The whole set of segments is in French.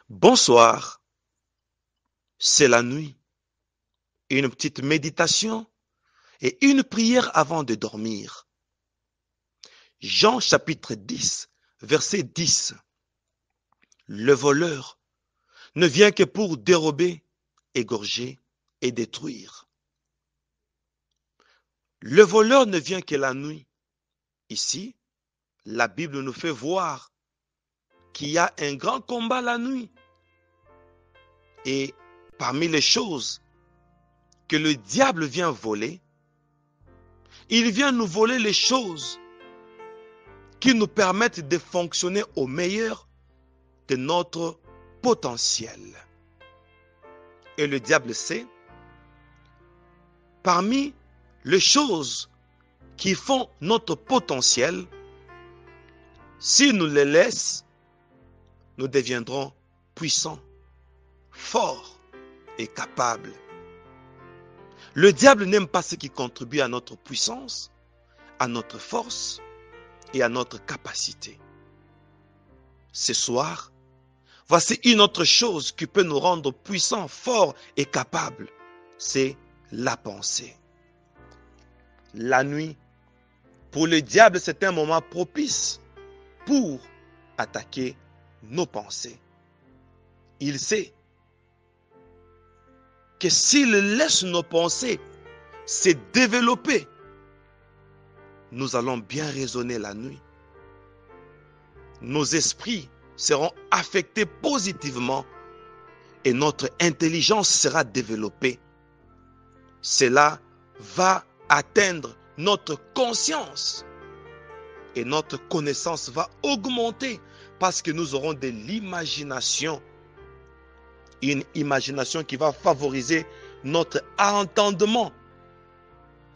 Bonsoir, c'est la nuit. Une petite méditation et une prière avant de dormir. Jean chapitre 10, verset 10. Le voleur ne vient que pour dérober, égorger et détruire. Le voleur ne vient que la nuit. Ici, la Bible nous fait voir qu'il y a un grand combat la nuit. Et parmi les choses que le diable vient voler, il vient nous voler les choses qui nous permettent de fonctionner au meilleur de notre potentiel. Et le diable sait, parmi les choses qui font notre potentiel, si nous les laissons, nous deviendrons puissants, forts et capables. Le diable n'aime pas ce qui contribue à notre puissance, à notre force et à notre capacité. Ce soir, voici une autre chose qui peut nous rendre puissants, forts et capables. C'est la pensée. La nuit, pour le diable, c'est un moment propice pour attaquer nos pensées. Il sait que s'il laisse nos pensées se développer, nous allons bien raisonner la nuit. Nos esprits seront affectés positivement et notre intelligence sera développée. Cela va atteindre notre conscience et notre connaissance va augmenter parce que nous aurons de l'imagination. Une imagination qui va favoriser notre entendement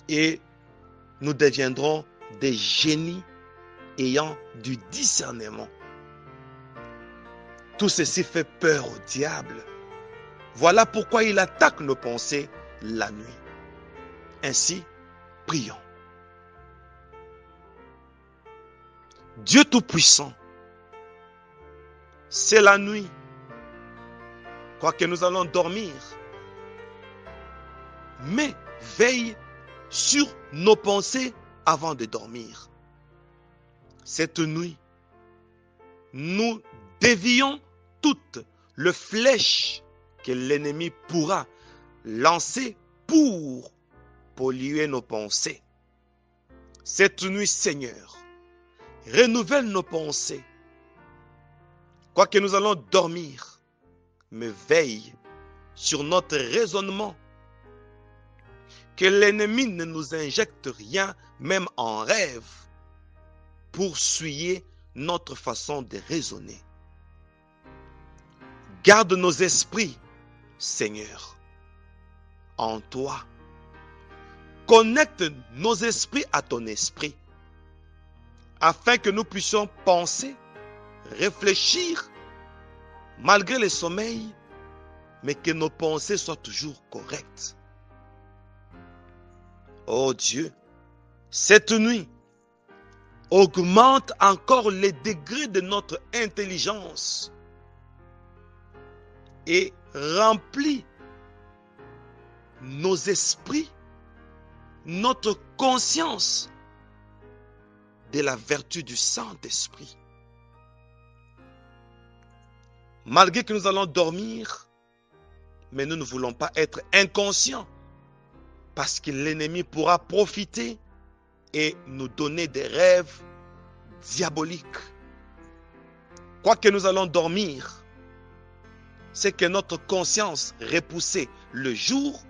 et nous deviendrons des génies ayant du discernement. Tout ceci fait peur au diable. Voilà pourquoi il attaque nos pensées la nuit. Ainsi, prions. Dieu Tout-Puissant, c'est la nuit. Quoique nous allons dormir, mais veille sur nos pensées avant de dormir. Cette nuit, nous dévions toutes les flèches que l'ennemi pourra lancer pour polluer nos pensées. Cette nuit, Seigneur, renouvelle nos pensées. Quoique nous allons dormir, mais veille sur notre raisonnement. Que l'ennemi ne nous injecte rien, même en rêve, pour souiller notre façon de raisonner. Garde nos esprits, Seigneur, en toi. Connecte nos esprits à ton esprit, afin que nous puissions penser, réfléchir, malgré le sommeil, mais que nos pensées soient toujours correctes. Oh Dieu, cette nuit, augmente encore les degrés de notre intelligence et remplis nos esprits, notre conscience de la vertu du Saint-Esprit. Malgré que nous allons dormir, mais nous ne voulons pas être inconscients, parce que l'ennemi pourra profiter et nous donner des rêves diaboliques. Quoique nous allons dormir, c'est que notre conscience repoussée le jour,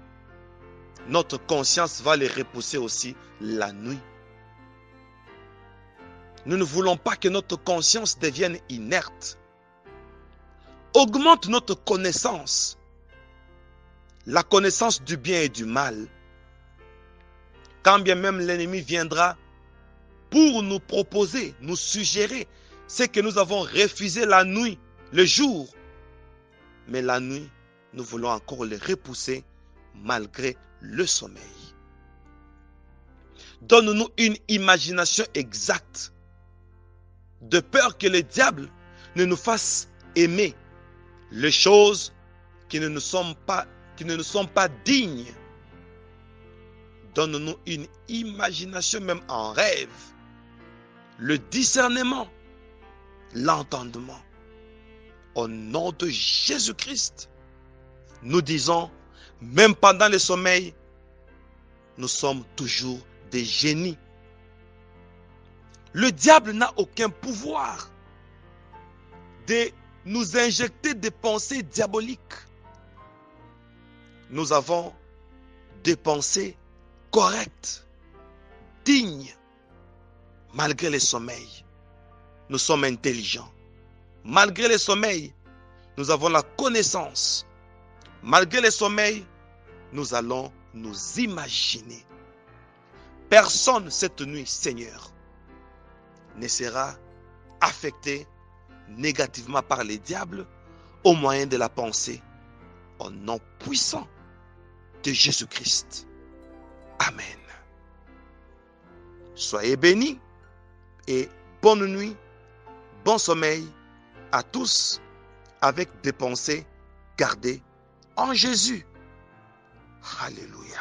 notre conscience va les repousser aussi la nuit. Nous ne voulons pas que notre conscience devienne inerte. Augmente notre connaissance, la connaissance du bien et du mal. Quand bien même l'ennemi viendra pour nous proposer, nous suggérer ce que nous avons refusé la nuit, le jour. Mais la nuit, nous voulons encore le repousser malgré le sommeil. Donne-nous une imagination exacte, de peur que le diable ne nous fasse aimer les choses qui ne nous sont pas dignes. Donne-nous une imagination, même en rêve, le discernement, l'entendement. Au nom de Jésus-Christ, nous disons, même pendant le sommeil, nous sommes toujours des génies. Le diable n'a aucun pouvoir de nous injecter des pensées diaboliques. Nous avons des pensées correctes, dignes, malgré le sommeil. Nous sommes intelligents. Malgré le sommeil, nous avons la connaissance. Malgré le sommeil, nous allons nous imaginer. Personne cette nuit, Seigneur, ne sera affecté négativement par les diables au moyen de la pensée. Au nom puissant de Jésus-Christ. Amen. Soyez bénis et bonne nuit, bon sommeil à tous avec des pensées gardées en Jésus. Alléluia.